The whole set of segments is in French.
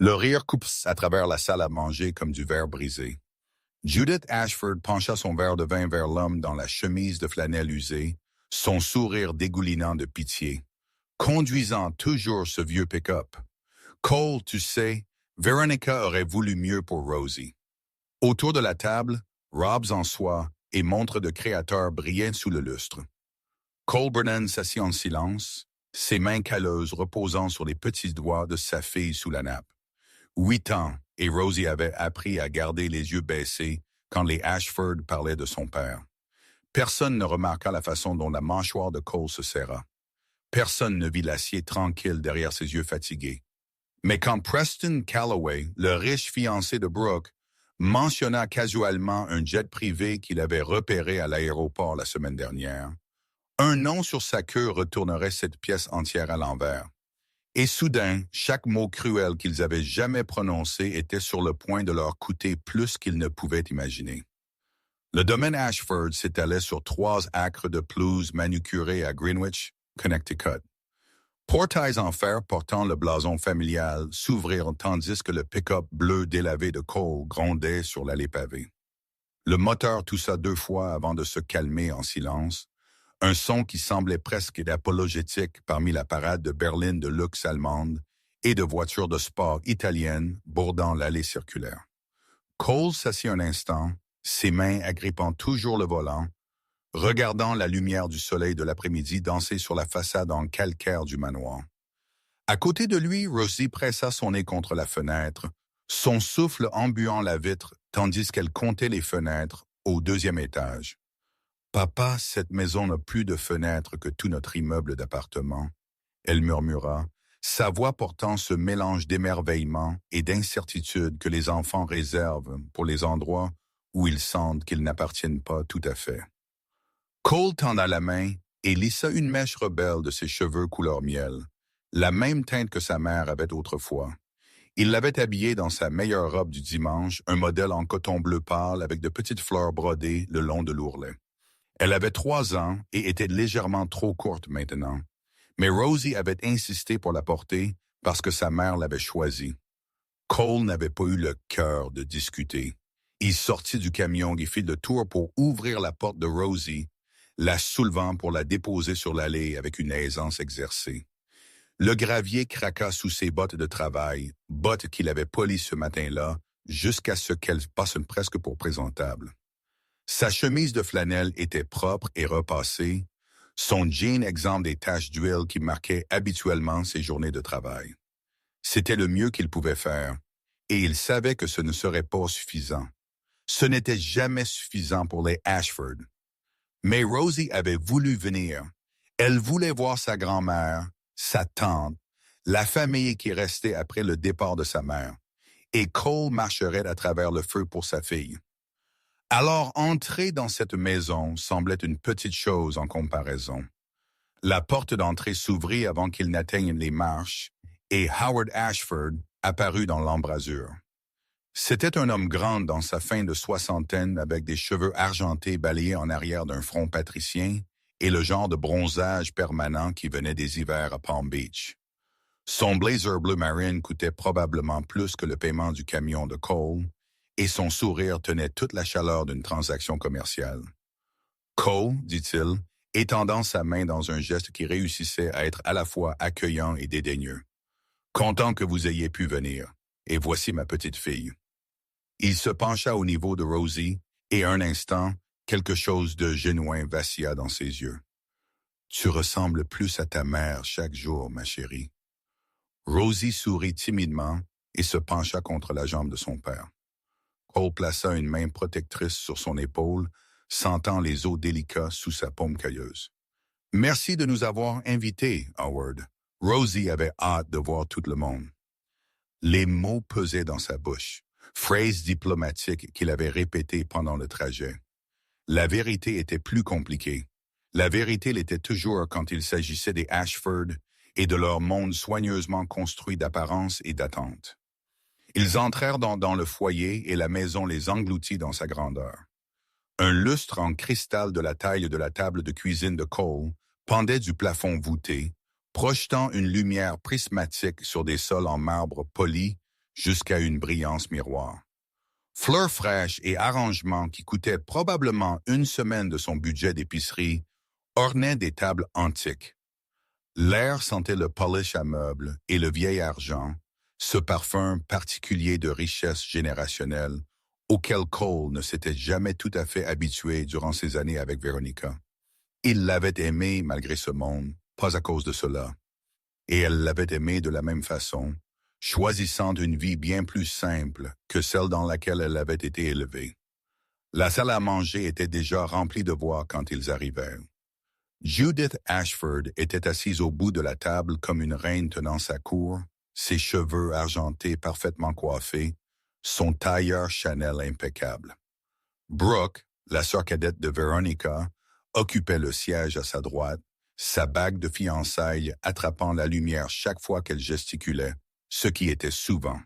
Le rire coupe à travers la salle à manger comme du verre brisé. Judith Ashford pencha son verre de vin vers l'homme dans la chemise de flanelle usée, son sourire dégoulinant de pitié, conduisant toujours ce vieux pick-up. Cole, tu sais, Veronica aurait voulu mieux pour Rosie. Autour de la table, robes en soie et montres de créateur brillaient sous le lustre. Cole Brennan s'assit en silence, ses mains calleuses reposant sur les petits doigts de sa fille sous la nappe. 8 ans, et Rosie avait appris à garder les yeux baissés quand les Ashford parlaient de son père. Personne ne remarqua la façon dont la mâchoire de Cole se serra. Personne ne vit l'acier tranquille derrière ses yeux fatigués. Mais quand Preston Calloway, le riche fiancé de Brooke, mentionna casuellement un jet privé qu'il avait repéré à l'aéroport la semaine dernière, un nom sur sa queue retournerait cette pièce entière à l'envers. Et soudain, chaque mot cruel qu'ils avaient jamais prononcé était sur le point de leur coûter plus qu'ils ne pouvaient imaginer. Le domaine Ashford s'étalait sur 3 acres de pelouse manucurée à Greenwich, Connecticut. Portails en fer portant le blason familial s'ouvrirent tandis que le pick-up bleu délavé de Cole grondait sur l'allée pavée. Le moteur toussa 2 fois avant de se calmer en silence, un son qui semblait presque apologétique parmi la parade de berlines de luxe allemande et de voitures de sport italiennes bordant l'allée circulaire. Cole s'assit un instant, ses mains agrippant toujours le volant, regardant la lumière du soleil de l'après-midi danser sur la façade en calcaire du manoir. À côté de lui, Rosie pressa son nez contre la fenêtre, son souffle embuant la vitre tandis qu'elle comptait les fenêtres au 2e étage. « Papa, cette maison n'a plus de fenêtres que tout notre immeuble d'appartement. » Elle murmura, sa voix portant ce mélange d'émerveillement et d'incertitude que les enfants réservent pour les endroits où ils sentent qu'ils n'appartiennent pas tout à fait. Cole tenda la main et lissa une mèche rebelle de ses cheveux couleur miel, la même teinte que sa mère avait autrefois. Il l'avait habillée dans sa meilleure robe du dimanche, un modèle en coton bleu pâle avec de petites fleurs brodées le long de l'ourlet. Elle avait 3 ans et était légèrement trop courte maintenant, mais Rosie avait insisté pour la porter parce que sa mère l'avait choisie. Cole n'avait pas eu le cœur de discuter. Il sortit du camion et fit le tour pour ouvrir la porte de Rosie, la soulevant pour la déposer sur l'allée avec une aisance exercée. Le gravier craqua sous ses bottes de travail, bottes qu'il avait polies ce matin-là, jusqu'à ce qu'elles passent presque pour présentables. Sa chemise de flanelle était propre et repassée, son jean exempt des taches d'huile qui marquaient habituellement ses journées de travail. C'était le mieux qu'il pouvait faire, et il savait que ce ne serait pas suffisant. Ce n'était jamais suffisant pour les Ashford. Mais Rosie avait voulu venir. Elle voulait voir sa grand-mère, sa tante, la famille qui restait après le départ de sa mère, et Cole marcherait à travers le feu pour sa fille. Alors entrer dans cette maison semblait une petite chose en comparaison. La porte d'entrée s'ouvrit avant qu'il n'atteigne les marches, et Howard Ashford apparut dans l'embrasure. C'était un homme grand dans sa fin de soixantaine avec des cheveux argentés balayés en arrière d'un front patricien et le genre de bronzage permanent qui venait des hivers à Palm Beach. Son blazer bleu marine coûtait probablement plus que le paiement du camion de Cole, et son sourire tenait toute la chaleur d'une transaction commerciale. « Cole, dit-il, étendant sa main dans un geste qui réussissait à être à la fois accueillant et dédaigneux. « Content que vous ayez pu venir, et voici ma petite fille. » Il se pencha au niveau de Rosie, et un instant, quelque chose de genuin vacilla dans ses yeux. « Tu ressembles plus à ta mère chaque jour, ma chérie. » Rosie sourit timidement et se pencha contre la jambe de son père. Cole plaça une main protectrice sur son épaule, sentant les os délicats sous sa paume cailleuse. « Merci de nous avoir invités, Howard. » Rosie avait hâte de voir tout le monde. Les mots pesaient dans sa bouche, phrases diplomatiques qu'il avait répétées pendant le trajet. La vérité était plus compliquée. La vérité l'était toujours quand il s'agissait des Ashford et de leur monde soigneusement construit d'apparence et d'attente. Ils entrèrent dans le foyer et la maison les engloutit dans sa grandeur. Un lustre en cristal de la taille de la table de cuisine de Cole pendait du plafond voûté, projetant une lumière prismatique sur des sols en marbre poli jusqu'à une brillance miroir. Fleurs fraîches et arrangements qui coûtaient probablement une semaine de son budget d'épicerie ornaient des tables antiques. L'air sentait le polish à meubles et le vieil argent, ce parfum particulier de richesse générationnelle auquel Cole ne s'était jamais tout à fait habitué durant ses années avec Veronica. Il l'avait aimée malgré ce monde, pas à cause de cela. Et elle l'avait aimé de la même façon, choisissant une vie bien plus simple que celle dans laquelle elle avait été élevée. La salle à manger était déjà remplie de voix quand ils arrivèrent. Judith Ashford était assise au bout de la table comme une reine tenant sa cour, ses cheveux argentés parfaitement coiffés, son tailleur Chanel impeccable. Brooke, la sœur cadette de Veronica, occupait le siège à sa droite, sa bague de fiançailles attrapant la lumière chaque fois qu'elle gesticulait, ce qui était souvent.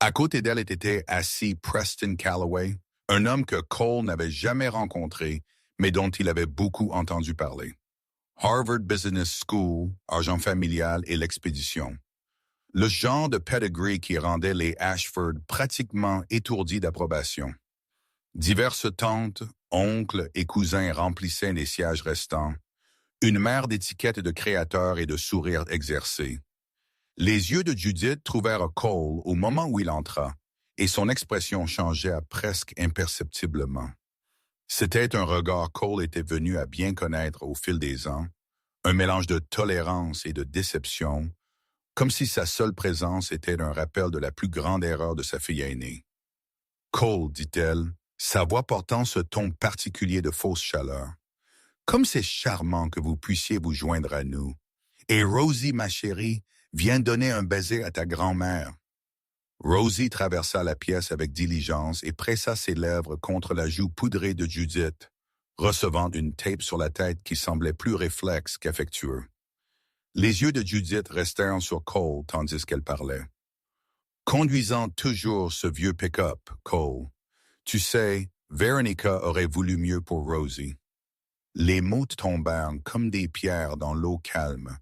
À côté d'elle était assis Preston Calloway, un homme que Cole n'avait jamais rencontré, mais dont il avait beaucoup entendu parler. Harvard Business School, argent familial et l'expédition. Le genre de pedigree qui rendait les Ashford pratiquement étourdis d'approbation. Diverses tantes, oncles et cousins remplissaient les sièges restants. Une mer d'étiquettes de créateurs et de sourires exercés. Les yeux de Judith trouvèrent Cole au moment où il entra, et son expression changea presque imperceptiblement. C'était un regard Cole était venu à bien connaître au fil des ans, un mélange de tolérance et de déception, comme si sa seule présence était un rappel de la plus grande erreur de sa fille aînée. Cole, dit-elle, sa voix portant ce ton particulier de fausse chaleur. Comme c'est charmant que vous puissiez vous joindre à nous. Et Rosie, ma chérie, viens donner un baiser à ta grand-mère. Rosie traversa la pièce avec diligence et pressa ses lèvres contre la joue poudrée de Judith, recevant une tape sur la tête qui semblait plus réflexe qu'affectueux. Les yeux de Judith restèrent sur Cole tandis qu'elle parlait. Conduisant toujours ce vieux pick-up, Cole, tu sais, Veronica aurait voulu mieux pour Rosie. Les mots tombèrent comme des pierres dans l'eau calme,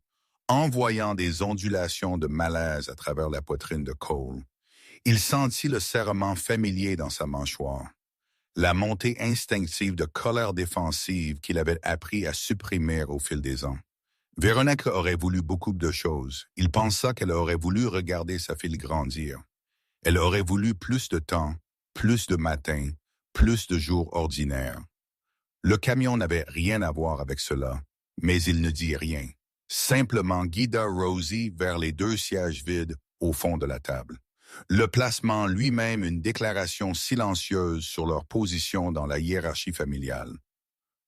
envoyant des ondulations de malaise à travers la poitrine de Cole. Il sentit le serrement familier dans sa mâchoire, la montée instinctive de colère défensive qu'il avait appris à supprimer au fil des ans. Veronica aurait voulu beaucoup de choses. Il pensa qu'elle aurait voulu regarder sa fille grandir. Elle aurait voulu plus de temps, plus de matins, plus de jours ordinaires. Le camion n'avait rien à voir avec cela, mais il ne dit rien, simplement guida Rosie vers les 2 sièges vides au fond de la table. Le placement lui-même une déclaration silencieuse sur leur position dans la hiérarchie familiale.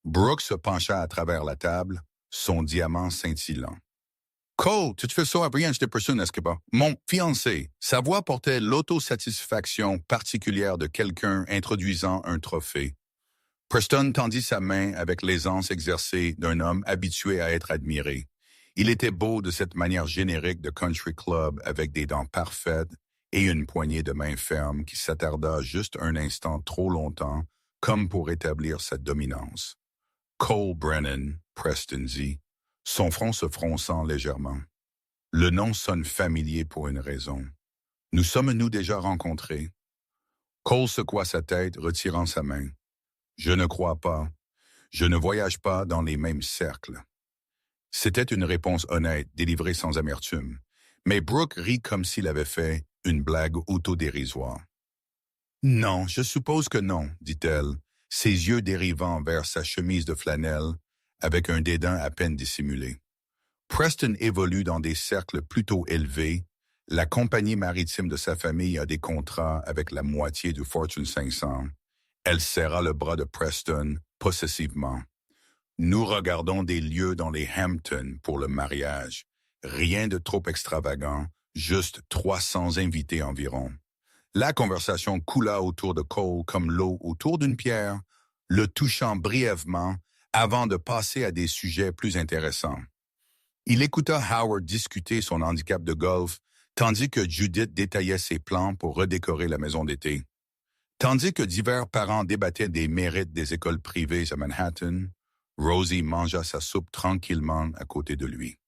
Brooke se pencha à travers la table, son diamant scintillant. « Cole, tu te fais ça à rien de personne, n'est-ce pas? Mon fiancé. » Sa voix portait l'autosatisfaction particulière de quelqu'un introduisant un trophée. Preston tendit sa main avec l'aisance exercée d'un homme habitué à être admiré. Il était beau de cette manière générique de country club avec des dents parfaites et une poignée de main ferme qui s'attarda juste un instant trop longtemps comme pour établir sa dominance. Cole Brennan, Preston dit, son front se fronçant légèrement. Le nom sonne familier pour une raison. Nous sommes-nous déjà rencontrés? Cole secoua sa tête, retirant sa main. Je ne crois pas. Je ne voyage pas dans les mêmes cercles. C'était une réponse honnête, délivrée sans amertume. Mais Brooke rit comme s'il avait fait une blague autodérisoire. Non, je suppose que non, dit-elle, ses yeux dérivant vers sa chemise de flanelle, avec un dédain à peine dissimulé. Preston évolue dans des cercles plutôt élevés. La compagnie maritime de sa famille a des contrats avec la moitié du Fortune 500. Elle serra le bras de Preston possessivement. Nous regardons des lieux dans les Hamptons pour le mariage. Rien de trop extravagant, juste 300 invités environ. La conversation coula autour de Cole comme l'eau autour d'une pierre, le touchant brièvement avant de passer à des sujets plus intéressants. Il écouta Howard discuter son handicap de golf, tandis que Judith détaillait ses plans pour redécorer la maison d'été. Tandis que divers parents débattaient des mérites des écoles privées à Manhattan, Rosie mangea sa soupe tranquillement à côté de lui.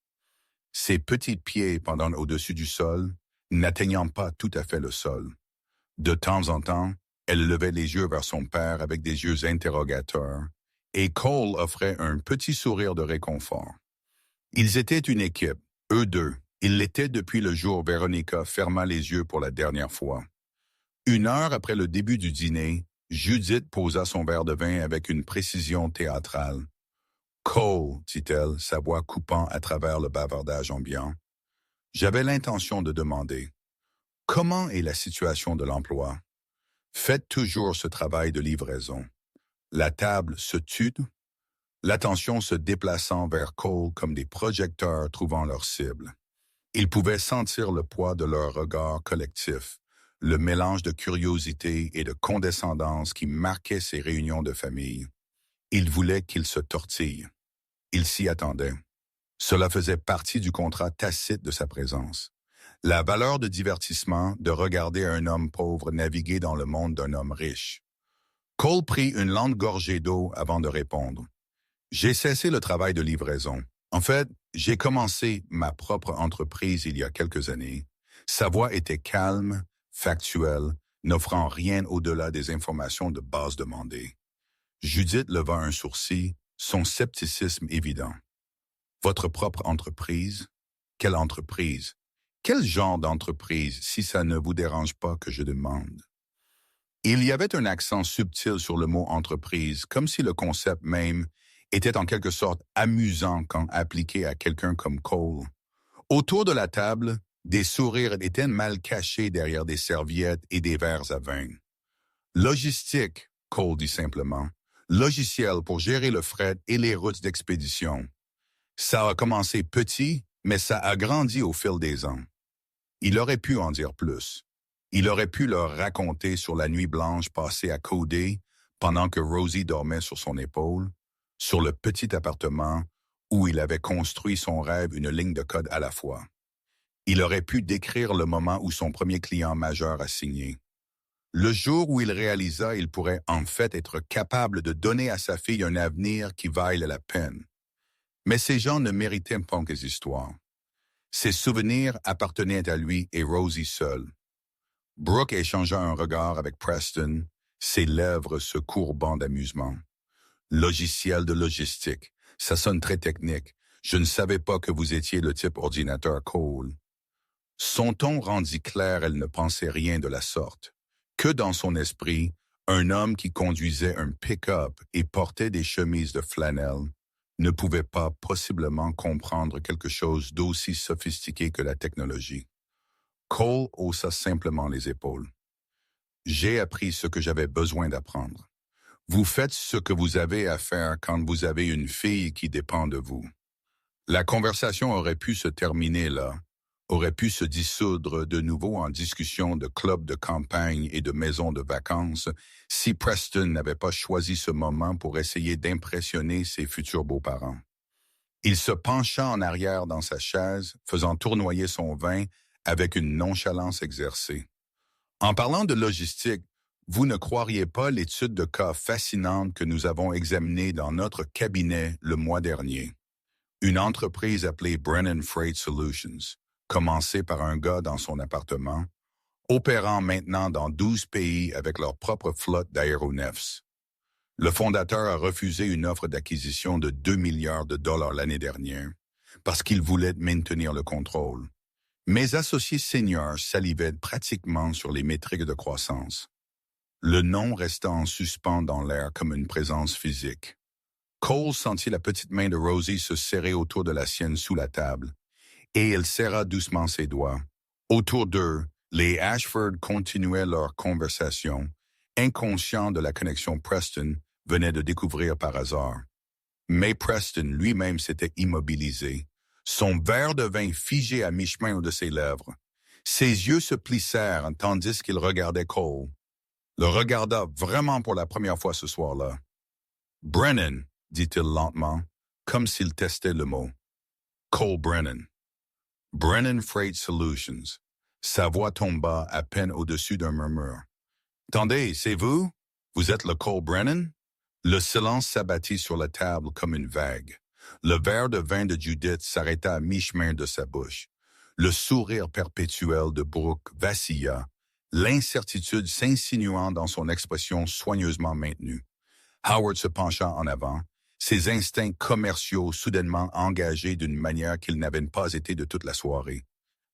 Ses petits pieds pendant au-dessus du sol, n'atteignant pas tout à fait le sol. De temps en temps, elle levait les yeux vers son père avec des yeux interrogateurs, et Cole offrait un petit sourire de réconfort. Ils étaient une équipe, eux deux. Ils l'étaient depuis le jour où Veronica ferma les yeux pour la dernière fois. 1 heure après le début du dîner, Judith posa son verre de vin avec une précision théâtrale. « Cole, dit-elle, sa voix coupant à travers le bavardage ambiant. J'avais l'intention de demander. Comment est la situation de l'emploi? Faites toujours ce travail de livraison. La table se tut, l'attention se déplaçant vers Cole comme des projecteurs trouvant leur cible. Il pouvait sentir le poids de leur regard collectif, le mélange de curiosité et de condescendance qui marquait ces réunions de famille. Il voulait qu'ils se tortillent. Il s'y attendait. Cela faisait partie du contrat tacite de sa présence. La valeur de divertissement de regarder un homme pauvre naviguer dans le monde d'un homme riche. Cole prit une lente gorgée d'eau avant de répondre. « J'ai cessé le travail de livraison. En fait, j'ai commencé ma propre entreprise il y a quelques années. » Sa voix était calme, factuelle, n'offrant rien au-delà des informations de base demandées. Judith leva un sourcil, son scepticisme évident. « Votre propre entreprise? Quelle entreprise? Quel genre d'entreprise, si ça ne vous dérange pas que je demande? » Il y avait un accent subtil sur le mot « entreprise », comme si le concept même était en quelque sorte amusant quand appliqué à quelqu'un comme Cole. Autour de la table, des sourires étaient mal cachés derrière des serviettes et des verres à vin. « Logistique », Cole dit simplement. « Logiciel pour gérer le fret et les routes d'expédition. » Ça a commencé petit, mais ça a grandi au fil des ans. Il aurait pu en dire plus. Il aurait pu leur raconter sur la nuit blanche passée à coder pendant que Rosie dormait sur son épaule, sur le petit appartement où il avait construit son rêve une ligne de code à la fois. Il aurait pu décrire le moment où son premier client majeur a signé. Le jour où il réalisa qu'il pourrait en fait être capable de donner à sa fille un avenir qui vaille la peine. Mais ces gens ne méritaient pas que histoires. Ses souvenirs appartenaient à lui et Rosie seule. Brooke échangea un regard avec Preston, ses lèvres se courbant d'amusement. Logiciel de logistique, ça sonne très technique. Je ne savais pas que vous étiez le type ordinateur Cole. Son ton rendit clair, elle ne pensait rien de la sorte. Que dans son esprit, un homme qui conduisait un pick-up et portait des chemises de flanelle ne pouvait pas possiblement comprendre quelque chose d'aussi sophistiqué que la technologie. Cole haussa simplement les épaules. « J'ai appris ce que j'avais besoin d'apprendre. Vous faites ce que vous avez à faire quand vous avez une fille qui dépend de vous. » La conversation aurait pu se terminer là, aurait pu se dissoudre de nouveau en discussion de clubs de campagne et de maisons de vacances si Preston n'avait pas choisi ce moment pour essayer d'impressionner ses futurs beaux-parents. Il se pencha en arrière dans sa chaise, faisant tournoyer son vin avec une nonchalance exercée. En parlant de logistique, vous ne croiriez pas l'étude de cas fascinante que nous avons examinée dans notre cabinet le mois dernier. Une entreprise appelée Brennan Freight Solutions, commencée par un gars dans son appartement, opérant maintenant dans 12 pays avec leur propre flotte d'aéronefs. Le fondateur a refusé une offre d'acquisition de 2 milliards de dollars l'année dernière parce qu'il voulait maintenir le contrôle. Mes associés seniors salivaient pratiquement sur les métriques de croissance. Le nom resta en suspens dans l'air comme une présence physique. Cole sentit la petite main de Rosie se serrer autour de la sienne sous la table, et il serra doucement ses doigts. Autour d'eux, les Ashford continuaient leur conversation, inconscients de la connexion Preston venait de découvrir par hasard. Mais Preston lui-même s'était immobilisé, son verre de vin figé à mi-chemin de ses lèvres. Ses yeux se plissèrent tandis qu'il regardait Cole. Le regarda vraiment pour la première fois ce soir-là. « Brennan », dit-il lentement, comme s'il testait le mot. « Cole Brennan. »« Brennan Freight Solutions. » Sa voix tomba à peine au-dessus d'un murmure. « Attendez, c'est vous? Vous êtes le Cole Brennan? » Le silence s'abattit sur la table comme une vague. Le verre de vin de Judith s'arrêta à mi-chemin de sa bouche. Le sourire perpétuel de Brooke vacilla, l'incertitude s'insinuant dans son expression soigneusement maintenue. Howard se pencha en avant, ses instincts commerciaux soudainement engagés d'une manière qu'ils n'avaient pas été de toute la soirée.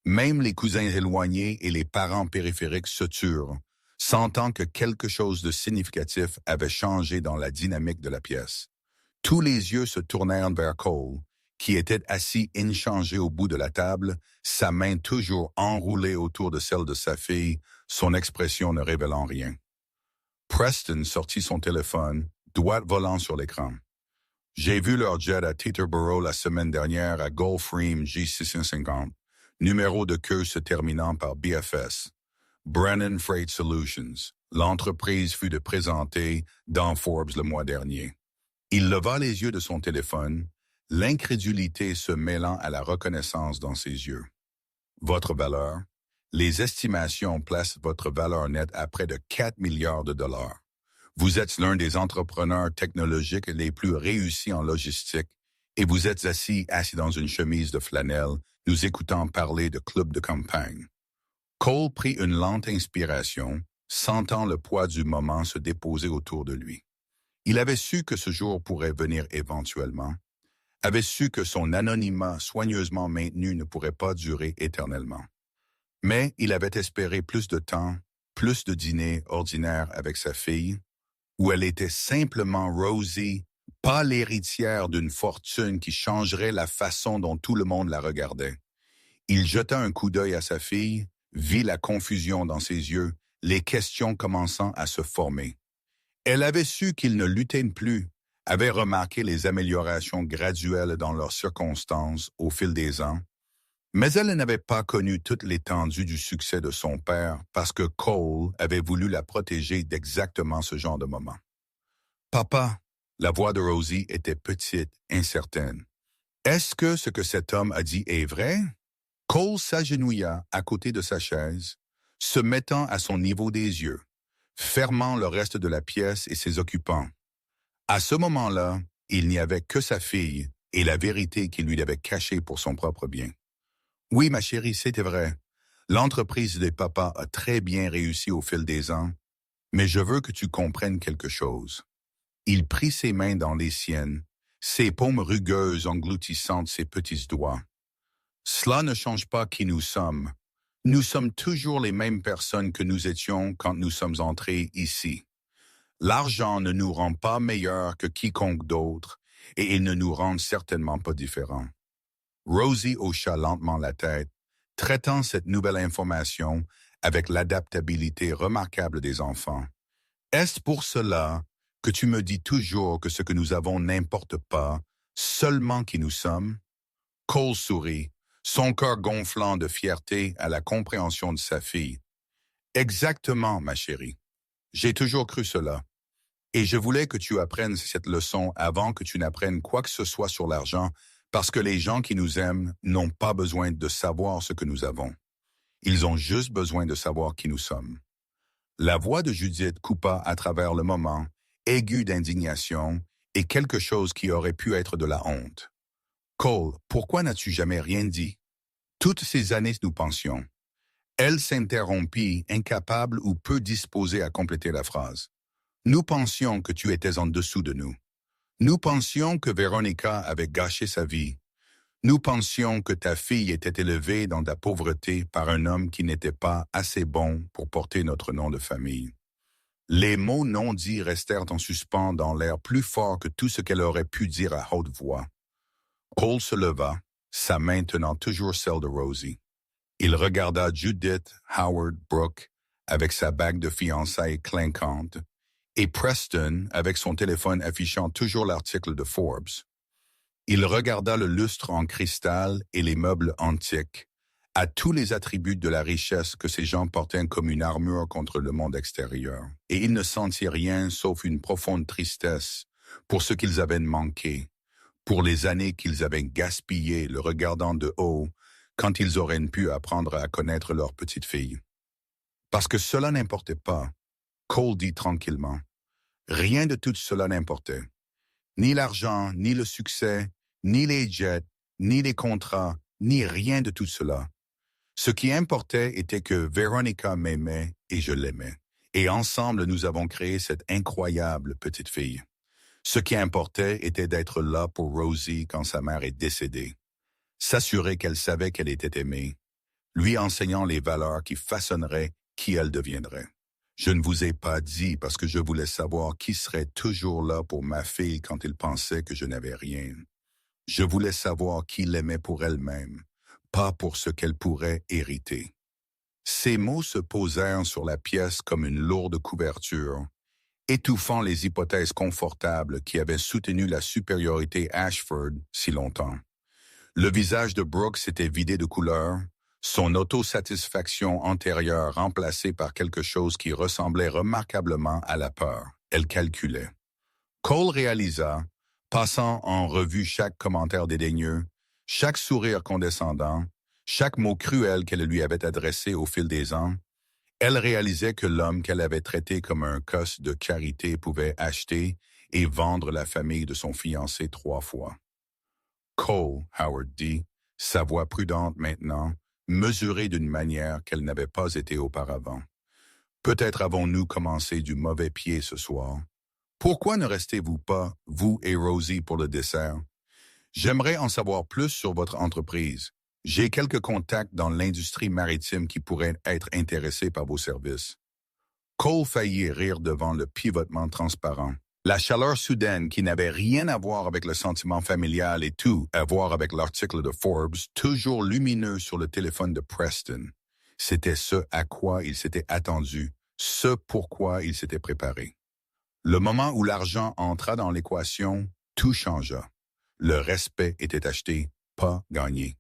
Même les cousins éloignés et les parents périphériques se turent, sentant que quelque chose de significatif avait changé dans la dynamique de la pièce. Tous les yeux se tournèrent vers Cole, qui était assis inchangé au bout de la table, sa main toujours enroulée autour de celle de sa fille, son expression ne révélant rien. Preston sortit son téléphone, doigt volant sur l'écran. « J'ai vu leur jet à Teterboro la semaine dernière à Gulfstream G650, numéro de queue se terminant par BFS. Brennan Freight Solutions. L'entreprise fut de présenter dans Forbes le mois dernier. » Il leva les yeux de son téléphone, l'incrédulité se mêlant à la reconnaissance dans ses yeux. Votre valeur? Les estimations placent votre valeur nette à près de 4 milliards de dollars. Vous êtes l'un des entrepreneurs technologiques les plus réussis en logistique et vous êtes assis dans une chemise de flanelle, nous écoutant parler de club de campagne. Cole prit une lente inspiration, sentant le poids du moment se déposer autour de lui. Il avait su que ce jour pourrait venir éventuellement, avait su que son anonymat soigneusement maintenu ne pourrait pas durer éternellement. Mais il avait espéré plus de temps, plus de dîners ordinaires avec sa fille, où elle était simplement Rosie, pas l'héritière d'une fortune qui changerait la façon dont tout le monde la regardait. Il jeta un coup d'œil à sa fille, vit la confusion dans ses yeux, les questions commençant à se former. Elle avait su qu'il ne luttait plus, avait remarqué les améliorations graduelles dans leurs circonstances au fil des ans, mais elle n'avait pas connu toute l'étendue du succès de son père parce que Cole avait voulu la protéger d'exactement ce genre de moment. « Papa », la voix de Rosie était petite, incertaine. « Est-ce que ce que cet homme a dit est vrai? » Cole s'agenouilla à côté de sa chaise, se mettant à son niveau des yeux, fermant le reste de la pièce et ses occupants. À ce moment-là, il n'y avait que sa fille et la vérité qu'il lui avait cachée pour son propre bien. « Oui, ma chérie, c'était vrai. L'entreprise des papas a très bien réussi au fil des ans, mais je veux que tu comprennes quelque chose. » Il prit ses mains dans les siennes, ses paumes rugueuses engloutissant ses petits doigts. « Cela ne change pas qui nous sommes. Nous sommes toujours les mêmes personnes que nous étions quand nous sommes entrés ici. L'argent ne nous rend pas meilleurs que quiconque d'autre, et il ne nous rend certainement pas différents. » Rosie hocha lentement la tête, traitant cette nouvelle information avec l'adaptabilité remarquable des enfants. « Est-ce pour cela que tu me dis toujours que ce que nous avons n'importe pas, seulement qui nous sommes? » Cole sourit, son cœur gonflant de fierté à la compréhension de sa fille. « Exactement, ma chérie. J'ai toujours cru cela. Et je voulais que tu apprennes cette leçon avant que tu n'apprennes quoi que ce soit sur l'argent, parce que les gens qui nous aiment n'ont pas besoin de savoir ce que nous avons. Ils ont juste besoin de savoir qui nous sommes. » La voix de Judith coupa à travers le moment, aigu d'indignation, et quelque chose qui aurait pu être de la honte. « Cole, pourquoi n'as-tu jamais rien dit? Toutes ces années nous pensions. » Elle s'interrompit, incapable ou peu disposée à compléter la phrase. « Nous pensions que tu étais en dessous de nous. Nous pensions que Véronica avait gâché sa vie. Nous pensions que ta fille était élevée dans la pauvreté par un homme qui n'était pas assez bon pour porter notre nom de famille. » Les mots non dits restèrent en suspens dans l'air plus fort que tout ce qu'elle aurait pu dire à haute voix. Cole se leva, sa main tenant toujours celle de Rosie. Il regarda Judith, Howard, Brooke, avec sa bague de fiançailles clinquante, et Preston avec son téléphone affichant toujours l'article de Forbes. Il regarda le lustre en cristal et les meubles antiques, à tous les attributs de la richesse que ces gens portaient comme une armure contre le monde extérieur, et il ne sentit rien sauf une profonde tristesse pour ce qu'ils avaient manqué, pour les années qu'ils avaient gaspillées le regardant de haut quand ils auraient pu apprendre à connaître leur petite fille. Parce que cela n'importait pas, Cole dit tranquillement. Rien de tout cela n'importait. Ni l'argent, ni le succès, ni les jets, ni les contrats, ni rien de tout cela. Ce qui importait était que Veronica m'aimait et je l'aimais. Et ensemble, nous avons créé cette incroyable petite fille. Ce qui importait était d'être là pour Rosie quand sa mère est décédée. S'assurer qu'elle savait qu'elle était aimée, lui enseignant les valeurs qui façonneraient qui elle deviendrait. Je ne vous ai pas dit parce que je voulais savoir qui serait toujours là pour ma fille quand il pensait que je n'avais rien. Je voulais savoir qui l'aimait pour elle-même, pas pour ce qu'elle pourrait hériter. Ces mots se posèrent sur la pièce comme une lourde couverture, étouffant les hypothèses confortables qui avaient soutenu la supériorité Ashford si longtemps. Le visage de Brooke s'était vidé de couleur, son autosatisfaction antérieure remplacée par quelque chose qui ressemblait remarquablement à la peur. Elle calculait. Cole réalisa, passant en revue chaque commentaire dédaigneux, chaque sourire condescendant, chaque mot cruel qu'elle lui avait adressé au fil des ans, elle réalisait que l'homme qu'elle avait traité comme un cos de charité pouvait acheter et vendre la famille de son fiancé 3 fois. Cole, Howard dit, sa voix prudente maintenant, mesurée d'une manière qu'elle n'avait pas été auparavant. Peut-être avons-nous commencé du mauvais pied ce soir. Pourquoi ne restez-vous pas, vous et Rosie, pour le dessert? J'aimerais en savoir plus sur votre entreprise. J'ai quelques contacts dans l'industrie maritime qui pourraient être intéressés par vos services. Cole faillit rire devant le pivotement transparent. La chaleur soudaine qui n'avait rien à voir avec le sentiment familial et tout à voir avec l'article de Forbes, toujours lumineux sur le téléphone de Preston. C'était ce à quoi il s'était attendu, ce pourquoi il s'était préparé. Le moment où l'argent entra dans l'équation, tout changea. Le respect était acheté, pas gagné.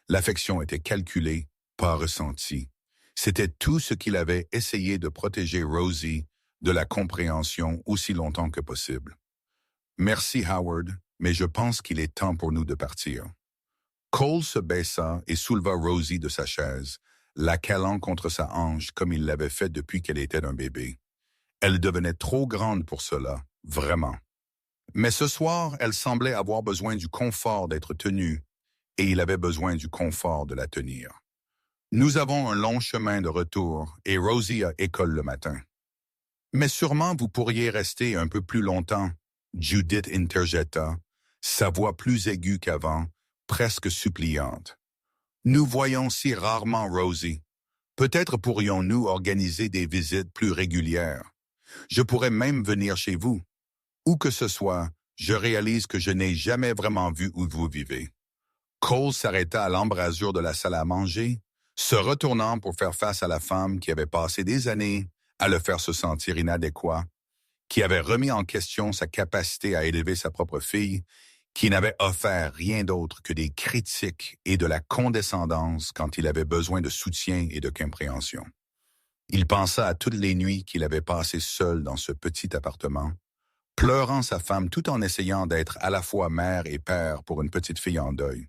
L'affection était calculée, pas ressentie. C'était tout ce qu'il avait essayé de protéger Rosie de la compréhension aussi longtemps que possible. Merci Howard, mais je pense qu'il est temps pour nous de partir. Cole se baissa et souleva Rosie de sa chaise, la calant contre sa hanche comme il l'avait fait depuis qu'elle était un bébé. Elle devenait trop grande pour cela, vraiment. Mais ce soir, elle semblait avoir besoin du confort d'être tenue, et il avait besoin du confort de la tenir. Nous avons un long chemin de retour, et Rosie a école le matin. Mais sûrement vous pourriez rester un peu plus longtemps, Judith interjeta, sa voix plus aiguë qu'avant, presque suppliante. Nous voyons si rarement Rosie. Peut-être pourrions-nous organiser des visites plus régulières. Je pourrais même venir chez vous. Où que ce soit, je réalise que je n'ai jamais vraiment vu où vous vivez. Cole s'arrêta à l'embrasure de la salle à manger, se retournant pour faire face à la femme qui avait passé des années à le faire se sentir inadéquat, qui avait remis en question sa capacité à élever sa propre fille, qui n'avait offert rien d'autre que des critiques et de la condescendance quand il avait besoin de soutien et de compréhension. Il pensa à toutes les nuits qu'il avait passées seul dans ce petit appartement, pleurant sa femme tout en essayant d'être à la fois mère et père pour une petite fille en deuil.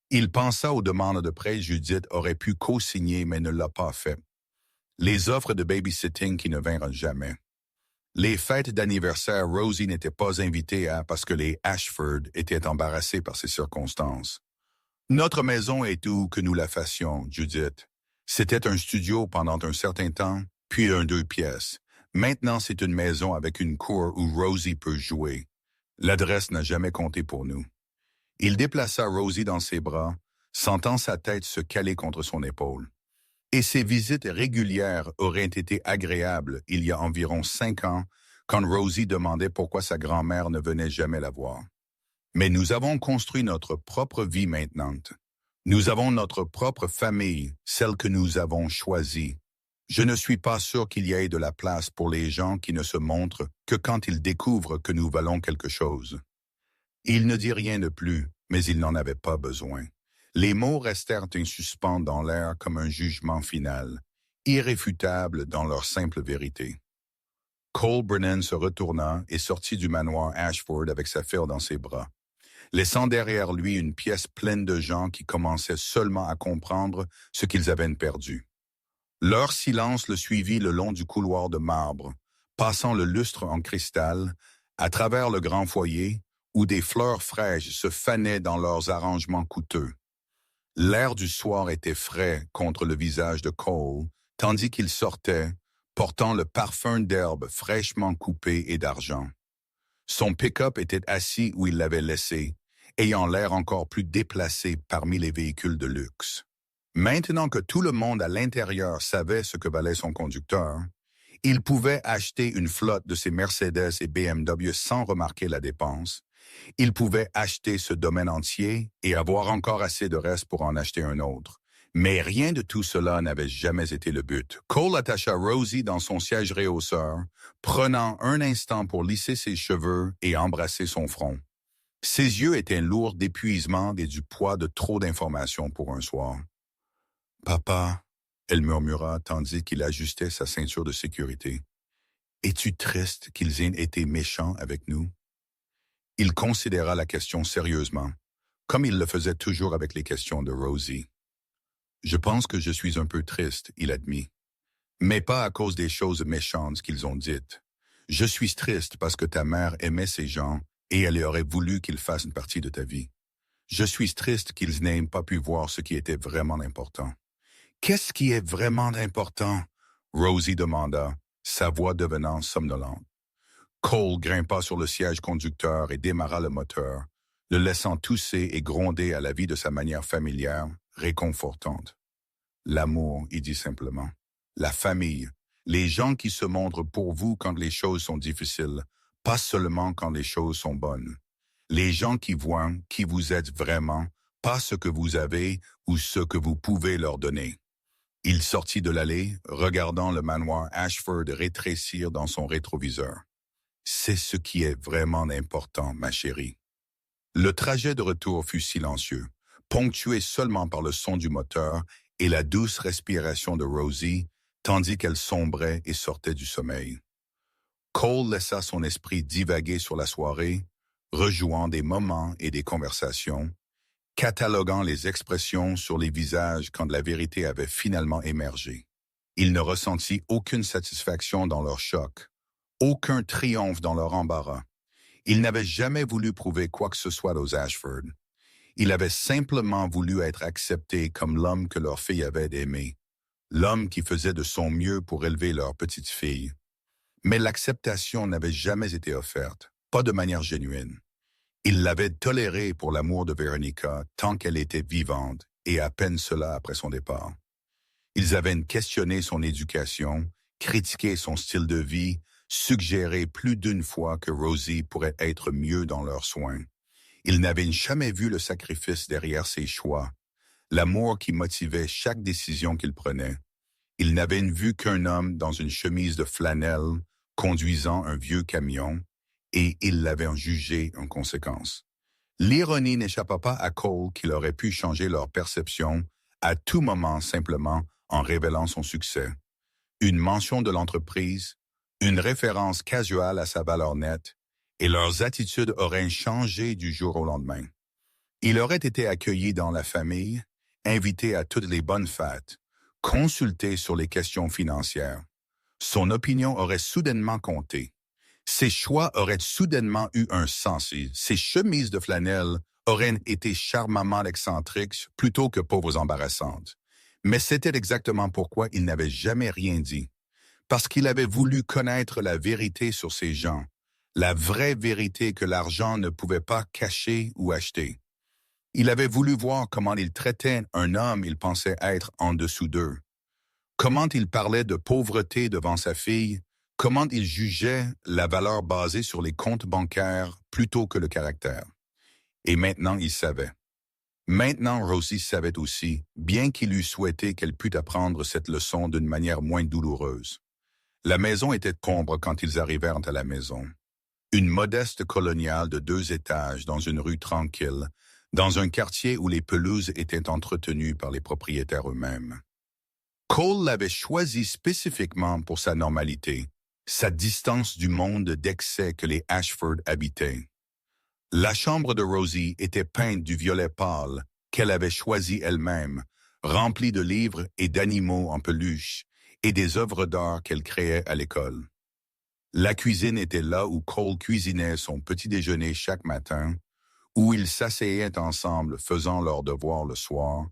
Il pensa aux demandes de prêt Judith aurait pu co-signer mais ne l'a pas fait. Les offres de babysitting qui ne vinrent jamais. Les fêtes d'anniversaire, Rosie n'était pas invitée à parce que les Ashford étaient embarrassés par ces circonstances. Notre maison est où que nous la fassions, Judith. C'était un studio pendant un certain temps, puis un 2 pièces. Maintenant, c'est une maison avec une cour où Rosie peut jouer. L'adresse n'a jamais compté pour nous. Il déplaça Rosie dans ses bras, sentant sa tête se caler contre son épaule. Et ces visites régulières auraient été agréables il y a environ 5 ans, quand Rosie demandait pourquoi sa grand-mère ne venait jamais la voir. Mais nous avons construit notre propre vie maintenant. Nous avons notre propre famille, celle que nous avons choisie. Je ne suis pas sûr qu'il y ait de la place pour les gens qui ne se montrent que quand ils découvrent que nous valons quelque chose. Il ne dit rien de plus, mais il n'en avait pas besoin. Les mots restèrent en suspens dans l'air comme un jugement final, irréfutable dans leur simple vérité. Cole Brennan se retourna et sortit du manoir Ashford avec sa fille dans ses bras, laissant derrière lui une pièce pleine de gens qui commençaient seulement à comprendre ce qu'ils avaient perdu. Leur silence le suivit le long du couloir de marbre, passant le lustre en cristal, à travers le grand foyer, où des fleurs fraîches se fanaient dans leurs arrangements coûteux. L'air du soir était frais contre le visage de Cole, tandis qu'il sortait, portant le parfum d'herbe fraîchement coupée et d'argent. Son pick-up était assis où il l'avait laissé, ayant l'air encore plus déplacé parmi les véhicules de luxe. Maintenant que tout le monde à l'intérieur savait ce que valait son conducteur, il pouvait acheter une flotte de ses Mercedes et BMW sans remarquer la dépense. Il pouvait acheter ce domaine entier et avoir encore assez de reste pour en acheter un autre. Mais rien de tout cela n'avait jamais été le but. Cole attacha Rosie dans son siège réhausseur, prenant un instant pour lisser ses cheveux et embrasser son front. Ses yeux étaient lourds d'épuisement et du poids de trop d'informations pour un soir. « Papa », elle murmura tandis qu'il ajustait sa ceinture de sécurité. « Es-tu triste qu'ils aient été méchants avec nous? » Il considéra la question sérieusement, comme il le faisait toujours avec les questions de Rosie. « Je pense que je suis un peu triste, » il admit, « mais pas à cause des choses méchantes qu'ils ont dites. Je suis triste parce que ta mère aimait ces gens et elle aurait voulu qu'ils fassent une partie de ta vie. Je suis triste qu'ils n'aient pas pu voir ce qui était vraiment important. » « Qu'est-ce qui est vraiment important? » Rosie demanda, sa voix devenant somnolente. Cole grimpa sur le siège conducteur et démarra le moteur, le laissant tousser et gronder à la vie de sa manière familière, réconfortante. « L'amour, il dit simplement. La famille. Les gens qui se montrent pour vous quand les choses sont difficiles, pas seulement quand les choses sont bonnes. Les gens qui voient qui vous êtes vraiment, pas ce que vous avez ou ce que vous pouvez leur donner. » Il sortit de l'allée, regardant le manoir Ashford rétrécir dans son rétroviseur. « C'est ce qui est vraiment important, ma chérie. » Le trajet de retour fut silencieux, ponctué seulement par le son du moteur et la douce respiration de Rosie, tandis qu'elle sombrait et sortait du sommeil. Cole laissa son esprit divaguer sur la soirée, rejouant des moments et des conversations, cataloguant les expressions sur les visages quand la vérité avait finalement émergé. Il ne ressentit aucune satisfaction dans leur choc, aucun triomphe dans leur embarras. Il n'avait jamais voulu prouver quoi que ce soit aux Ashford. Il avait simplement voulu être accepté comme l'homme que leur fille avait aimé, l'homme qui faisait de son mieux pour élever leur petite fille. Mais l'acceptation n'avait jamais été offerte, pas de manière génuine. Il l'avait tolérée pour l'amour de Veronica tant qu'elle était vivante, et à peine cela après son départ. Ils avaient questionné son éducation, critiqué son style de vie, suggéré plus d'une fois que Rosie pourrait être mieux dans leurs soins. Ils n'avaient jamais vu le sacrifice derrière ses choix, l'amour qui motivait chaque décision qu'il prenait. Ils n'avaient vu qu'un homme dans une chemise de flanelle, conduisant un vieux camion, et ils l'avaient jugé en conséquence. L'ironie n'échappa pas à Cole qu'il aurait pu changer leur perception à tout moment simplement en révélant son succès. Une mention de l'entreprise, une référence casuale à sa valeur nette, et leurs attitudes auraient changé du jour au lendemain. Il aurait été accueilli dans la famille, invité à toutes les bonnes fêtes, consulté sur les questions financières. Son opinion aurait soudainement compté. Ses choix auraient soudainement eu un sens. Ses chemises de flanelle auraient été charmamment excentriques plutôt que pauvres embarrassantes. Mais c'était exactement pourquoi il n'avait jamais rien dit. Parce qu'il avait voulu connaître la vérité sur ces gens, la vraie vérité que l'argent ne pouvait pas cacher ou acheter. Il avait voulu voir comment il traitait un homme il pensait être en dessous d'eux. Comment il parlait de pauvreté devant sa fille, comment il jugeait la valeur basée sur les comptes bancaires plutôt que le caractère. Et maintenant, il savait. Maintenant, Rosie savait aussi, bien qu'il eût souhaité qu'elle pût apprendre cette leçon d'une manière moins douloureuse. La maison était sombre quand ils arrivèrent à la maison. Une modeste coloniale de 2 étages dans une rue tranquille, dans un quartier où les pelouses étaient entretenues par les propriétaires eux-mêmes. Cole l'avait choisi spécifiquement pour sa normalité, sa distance du monde d'excès que les Ashford habitaient. La chambre de Rosie était peinte du violet pâle qu'elle avait choisi elle-même, remplie de livres et d'animaux en peluche et des œuvres d'art qu'elle créait à l'école. La cuisine était là où Cole cuisinait son petit déjeuner chaque matin, où ils s'asseyaient ensemble faisant leurs devoirs le soir,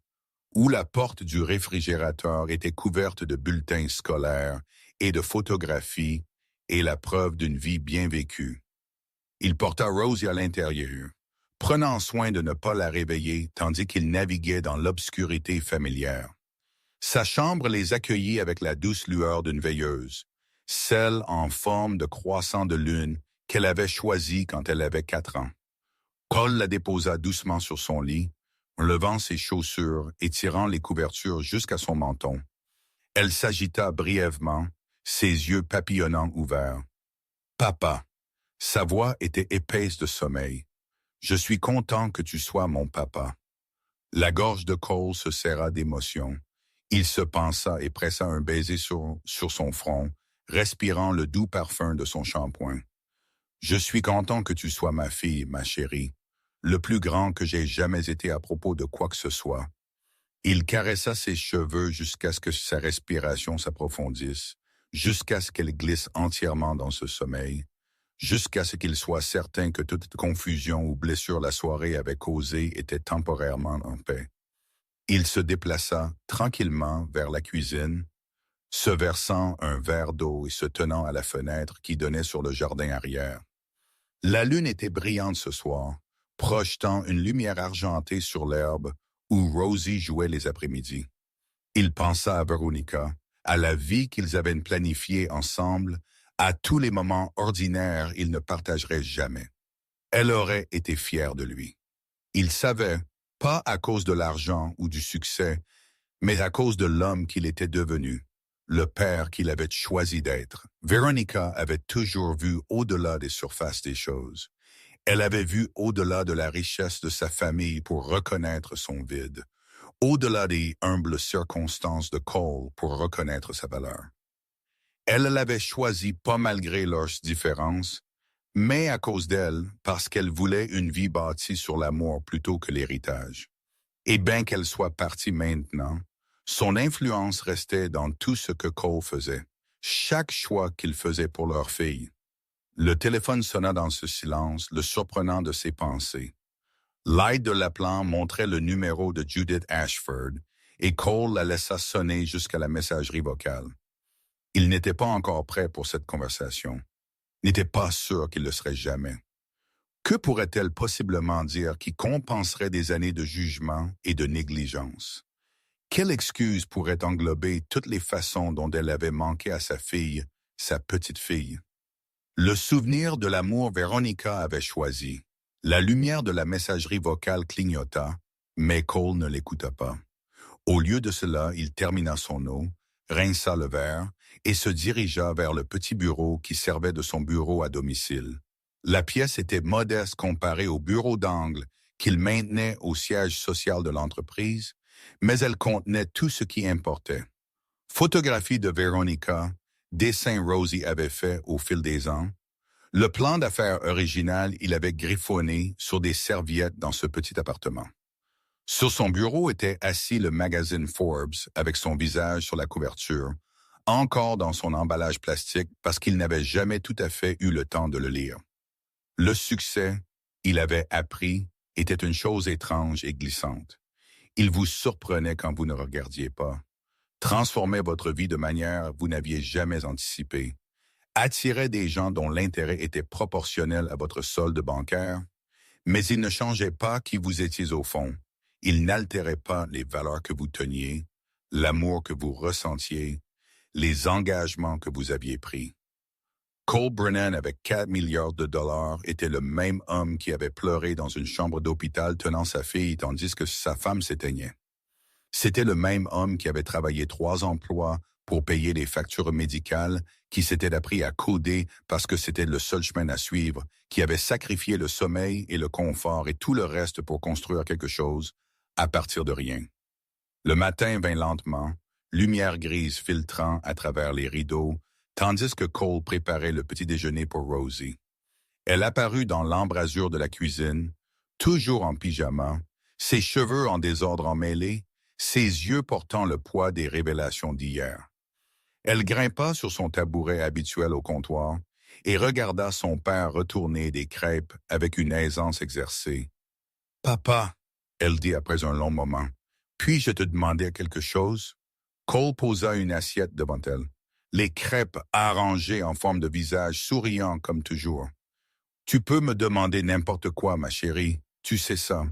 où la porte du réfrigérateur était couverte de bulletins scolaires et de photographies et la preuve d'une vie bien vécue. Il porta Rosie à l'intérieur, prenant soin de ne pas la réveiller tandis qu'il naviguait dans l'obscurité familière. Sa chambre les accueillit avec la douce lueur d'une veilleuse, celle en forme de croissant de lune qu'elle avait choisie quand elle avait 4 ans. Cole la déposa doucement sur son lit, levant ses chaussures et tirant les couvertures jusqu'à son menton. Elle s'agita brièvement, ses yeux papillonnants ouverts. « Papa !» Sa voix était épaisse de sommeil. « Je suis content que tu sois mon papa. » La gorge de Cole se serra d'émotion. Il se pensa et pressa un baiser sur son front, respirant le doux parfum de son shampoing. « Je suis content que tu sois ma fille, ma chérie, le plus grand que j'ai jamais été à propos de quoi que ce soit. » Il caressa ses cheveux jusqu'à ce que sa respiration s'approfondisse, jusqu'à ce qu'elle glisse entièrement dans ce sommeil, jusqu'à ce qu'il soit certain que toute confusion ou blessure la soirée avait causée était temporairement en paix. Il se déplaça tranquillement vers la cuisine, se versant un verre d'eau et se tenant à la fenêtre qui donnait sur le jardin arrière. La lune était brillante ce soir, projetant une lumière argentée sur l'herbe où Rosie jouait les après-midi. Il pensa à Veronica, à la vie qu'ils avaient planifiée ensemble, à tous les moments ordinaires ils ne partageraient jamais. Elle aurait été fière de lui. Il savait, pas à cause de l'argent ou du succès, mais à cause de l'homme qu'il était devenu, le père qu'il avait choisi d'être. Veronica avait toujours vu au-delà des surfaces des choses. Elle avait vu au-delà de la richesse de sa famille pour reconnaître son vide, au-delà des humbles circonstances de Cole pour reconnaître sa valeur. Elle l'avait choisi pas malgré leurs différences, mais à cause d'elle, parce qu'elle voulait une vie bâtie sur l'amour plutôt que l'héritage. Et bien qu'elle soit partie maintenant, son influence restait dans tout ce que Cole faisait, chaque choix qu'il faisait pour leur fille. Le téléphone sonna dans ce silence, le surprenant de ses pensées. L'aide de l'appelant montrait le numéro de Judith Ashford, et Cole la laissa sonner jusqu'à la messagerie vocale. Il n'était pas encore prêt pour cette conversation. N'était pas sûr qu'il le serait jamais. Que pourrait-elle possiblement dire qui compenserait des années de jugement et de négligence? Quelle excuse pourrait englober toutes les façons dont elle avait manqué à sa fille, sa petite fille? Le souvenir de l'amour Veronica avait choisi. La lumière de la messagerie vocale clignota, mais Cole ne l'écouta pas. Au lieu de cela, il termina son eau, rinça le verre et se dirigea vers le petit bureau qui servait de son bureau à domicile. La pièce était modeste comparée au bureau d'angle qu'il maintenait au siège social de l'entreprise, mais elle contenait tout ce qui importait. Photographie de Veronica, dessin Rosie avait fait au fil des ans. Le plan d'affaires original, il avait griffonné sur des serviettes dans ce petit appartement. Sur son bureau était assis le magazine Forbes avec son visage sur la couverture, encore dans son emballage plastique parce qu'il n'avait jamais tout à fait eu le temps de le lire. Le succès, il avait appris, était une chose étrange et glissante. Il vous surprenait quand vous ne regardiez pas. Transformait votre vie de manière que vous n'aviez jamais anticipée. Attirait des gens dont l'intérêt était proportionnel à votre solde bancaire, mais il ne changeait pas qui vous étiez au fond. Il n'altérait pas les valeurs que vous teniez, l'amour que vous ressentiez, les engagements que vous aviez pris. Cole Brennan, avec 4 milliards de dollars, était le même homme qui avait pleuré dans une chambre d'hôpital tenant sa fille tandis que sa femme s'éteignait. C'était le même homme qui avait travaillé 3 emplois pour payer les factures médicales, qui s'était appris à coder parce que c'était le seul chemin à suivre, qui avait sacrifié le sommeil et le confort et tout le reste pour construire quelque chose à partir de rien. Le matin vint lentement, lumière grise filtrant à travers les rideaux, tandis que Cole préparait le petit déjeuner pour Rosie. Elle apparut dans l'embrasure de la cuisine, toujours en pyjama, ses cheveux en désordre emmêlés, ses yeux portant le poids des révélations d'hier. Elle grimpa sur son tabouret habituel au comptoir et regarda son père retourner des crêpes avec une aisance exercée. « Papa !» elle dit après un long moment, Puis-je te demander quelque chose? Cole posa une assiette devant elle, les crêpes arrangées en forme de visage souriant comme toujours. Tu peux me demander n'importe quoi, ma chérie, tu sais ça.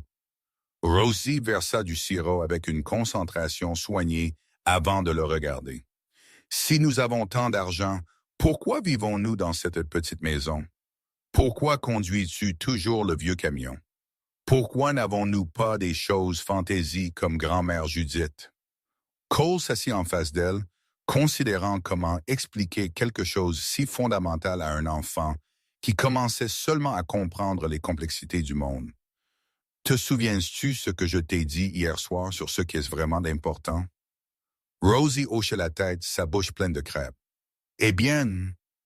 Rosie versa du sirop avec une concentration soignée avant de le regarder. Si nous avons tant d'argent, pourquoi vivons-nous dans cette petite maison? Pourquoi conduis-tu toujours le vieux camion? Pourquoi n'avons-nous pas des choses fantaisies comme grand-mère Judith? Cole s'assit en face d'elle, considérant comment expliquer quelque chose si fondamental à un enfant qui commençait seulement à comprendre les complexités du monde. Te souviens-tu ce que je t'ai dit hier soir sur ce qui est vraiment important? Rosie hochait la tête, sa bouche pleine de crêpes. Eh bien,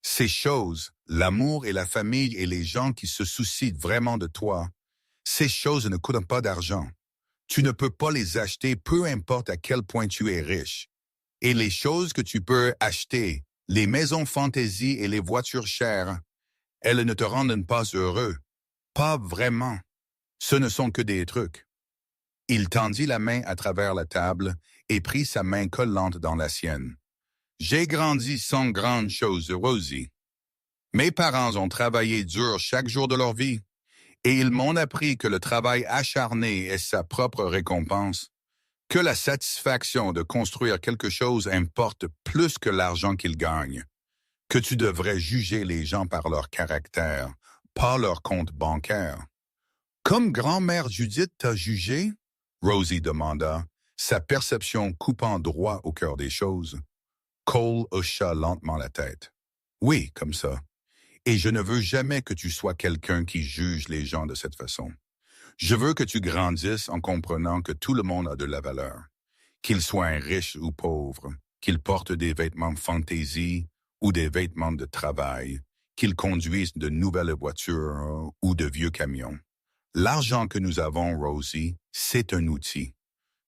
ces choses, l'amour et la famille et les gens qui se soucient vraiment de toi, ces choses ne coûtent pas d'argent. Tu ne peux pas les acheter, peu importe à quel point tu es riche. Et les choses que tu peux acheter, les maisons fantaisie et les voitures chères, elles ne te rendent pas heureux. Pas vraiment. Ce ne sont que des trucs. Il tendit la main à travers la table et prit sa main collante dans la sienne. J'ai grandi sans grande chose, Rosie. Mes parents ont travaillé dur chaque jour de leur vie, et ils m'ont appris que le travail acharné est sa propre récompense, que la satisfaction de construire quelque chose importe plus que l'argent qu'ils gagnent, que tu devrais juger les gens par leur caractère, pas leur compte bancaire. Comme grand-mère Judith t'a jugé? Rosie demanda, sa perception coupant droit au cœur des choses. Cole hocha lentement la tête. Oui, comme ça. Et je ne veux jamais que tu sois quelqu'un qui juge les gens de cette façon. Je veux que tu grandisses en comprenant que tout le monde a de la valeur, qu'il soit un riche ou pauvre, qu'il porte des vêtements fantaisie ou des vêtements de travail, qu'il conduise de nouvelles voitures ou de vieux camions. L'argent que nous avons, Rosie, c'est un outil.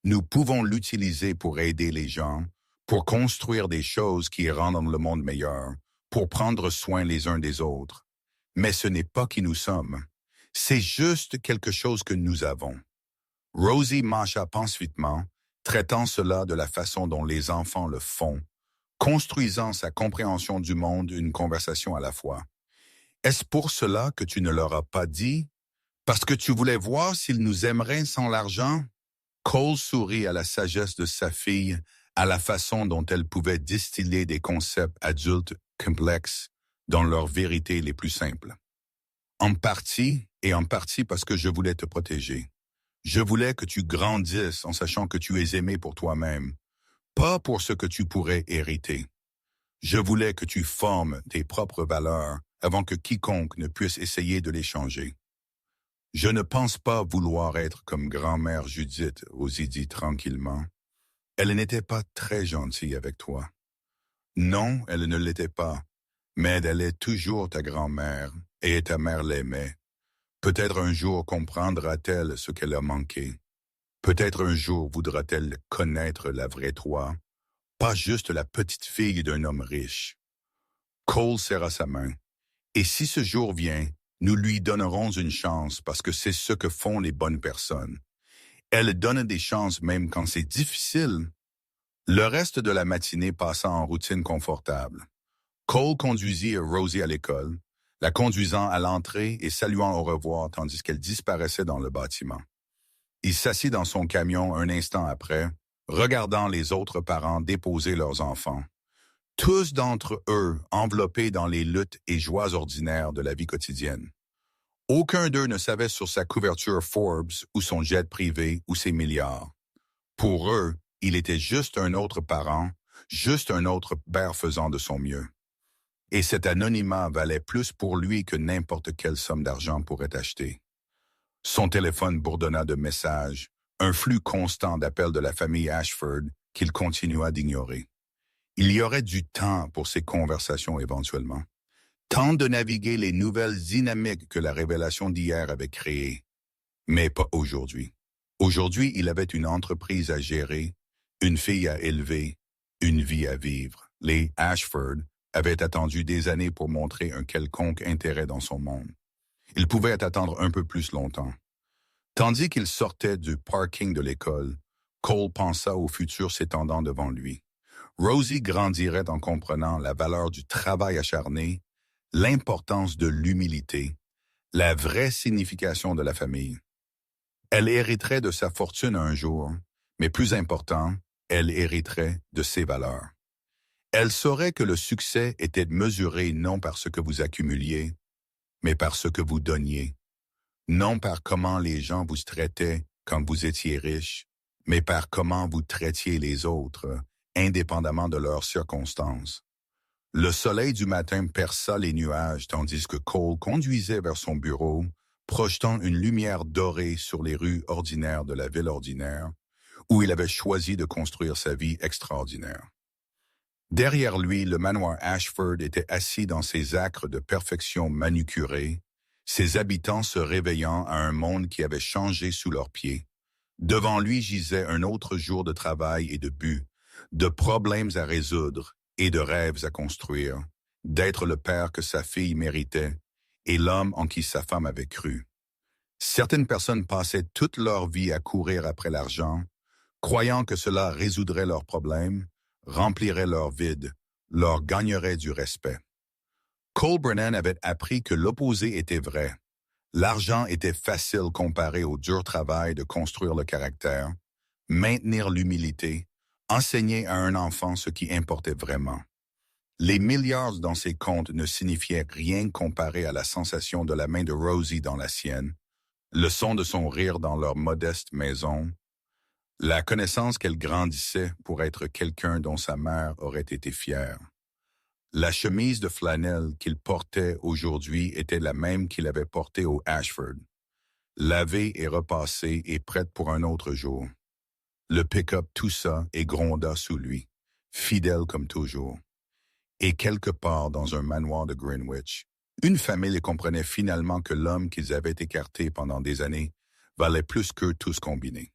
Nous pouvons l'utiliser pour aider les gens, pour construire des choses qui rendent le monde meilleur, pour prendre soin les uns des autres. Mais ce n'est pas qui nous sommes. C'est juste quelque chose que nous avons. Rosie mâcha pensivement, traitant cela de la façon dont les enfants le font, construisant sa compréhension du monde une conversation à la fois. Est-ce pour cela que tu ne leur as pas dit? Parce que tu voulais voir s'ils nous aimeraient sans l'argent? Cole sourit à la sagesse de sa fille, à la façon dont elle pouvait distiller des concepts adultes complexes dans leurs vérités les plus simples. En partie parce que je voulais te protéger. Je voulais que tu grandisses en sachant que tu es aimé pour toi-même, pas pour ce que tu pourrais hériter. Je voulais que tu formes tes propres valeurs avant que quiconque ne puisse essayer de les changer. Je ne pense pas vouloir être comme grand-mère Judith, Rosie dit tranquillement. Elle n'était pas très gentille avec toi. Non, elle ne l'était pas, mais elle est toujours ta grand-mère, et ta mère l'aimait. Peut-être un jour comprendra-t-elle ce qu'elle a manqué. Peut-être un jour voudra-t-elle connaître la vraie toi, pas juste la petite fille d'un homme riche. Cole serra sa main. Et si ce jour vient, nous lui donnerons une chance parce que c'est ce que font les bonnes personnes. Elles donnent des chances même quand c'est difficile. Le reste de la matinée passa en routine confortable. Cole conduisit Rosie à l'école, la conduisant à l'entrée et saluant au revoir tandis qu'elle disparaissait dans le bâtiment. Il s'assit dans son camion un instant après, regardant les autres parents déposer leurs enfants. Tous d'entre eux enveloppés dans les luttes et joies ordinaires de la vie quotidienne. Aucun d'eux ne savait sur sa couverture Forbes ou son jet privé ou ses milliards. Pour eux, il était juste un autre parent, juste un autre père faisant de son mieux. Et cet anonymat valait plus pour lui que n'importe quelle somme d'argent pourrait acheter. Son téléphone bourdonna de messages, un flux constant d'appels de la famille Ashford qu'il continua d'ignorer. Il y aurait du temps pour ces conversations éventuellement. Temps de naviguer les nouvelles dynamiques que la révélation d'hier avait créées. Mais pas aujourd'hui. Aujourd'hui, il avait une entreprise à gérer, une fille à élever, une vie à vivre. Les Ashford avaient attendu des années pour montrer un quelconque intérêt dans son monde. Il pouvait attendre un peu plus longtemps. Tandis qu'il sortait du parking de l'école, Cole pensa au futur s'étendant devant lui. Rosie grandirait en comprenant la valeur du travail acharné, l'importance de l'humilité, la vraie signification de la famille. Elle hériterait de sa fortune un jour, mais plus important, elle hériterait de ses valeurs. Elle saurait que le succès était mesuré non par ce que vous accumuliez, mais par ce que vous donniez. Non par comment les gens vous traitaient quand vous étiez riche, mais par comment vous traitiez les autres, indépendamment de leurs circonstances. Le soleil du matin perça les nuages tandis que Cole conduisait vers son bureau, projetant une lumière dorée sur les rues ordinaires de la ville ordinaire, où il avait choisi de construire sa vie extraordinaire. Derrière lui, le manoir Ashford était assis dans ses acres de perfection manucurés, ses habitants se réveillant à un monde qui avait changé sous leurs pieds. Devant lui gisait un autre jour de travail et de buts, de problèmes à résoudre et de rêves à construire, d'être le père que sa fille méritait et l'homme en qui sa femme avait cru. Certaines personnes passaient toute leur vie à courir après l'argent, croyant que cela résoudrait leurs problèmes, remplirait leur vide, leur gagnerait du respect. Cole Brennan avait appris que l'opposé était vrai. L'argent était facile comparé au dur travail de construire le caractère, maintenir l'humilité, enseigner à un enfant ce qui importait vraiment. Les milliards dans ses comptes ne signifiaient rien comparé à la sensation de la main de Rosie dans la sienne, le son de son rire dans leur modeste maison, la connaissance qu'elle grandissait pour être quelqu'un dont sa mère aurait été fière. La chemise de flanelle qu'il portait aujourd'hui était la même qu'il avait portée au Ashford, lavée et repassée et prête pour un autre jour. Le pick-up toussa et gronda sous lui, fidèle comme toujours. Et quelque part dans un manoir de Greenwich, une famille comprenait finalement que l'homme qu'ils avaient écarté pendant des années valait plus qu'eux tous combinés.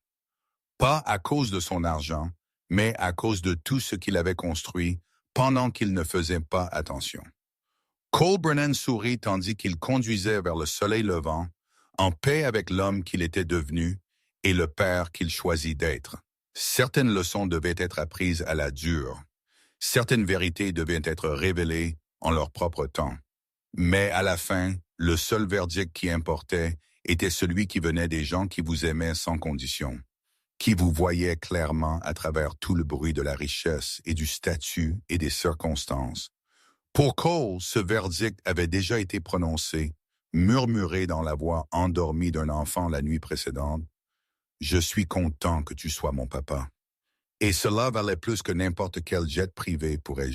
Pas à cause de son argent, mais à cause de tout ce qu'il avait construit pendant qu'il ne faisait pas attention. Cole Brennan sourit tandis qu'il conduisait vers le soleil levant, en paix avec l'homme qu'il était devenu et le père qu'il choisit d'être. Certaines leçons devaient être apprises à la dure. Certaines vérités devaient être révélées en leur propre temps. Mais à la fin, le seul verdict qui importait était celui qui venait des gens qui vous aimaient sans condition, qui vous voyaient clairement à travers tout le bruit de la richesse et du statut et des circonstances. Pour Cole, ce verdict avait déjà été prononcé, murmuré dans la voix endormie d'un enfant la nuit précédente. « Je suis content que tu sois mon papa. » Et cela valait plus que n'importe quel jet privé pourrait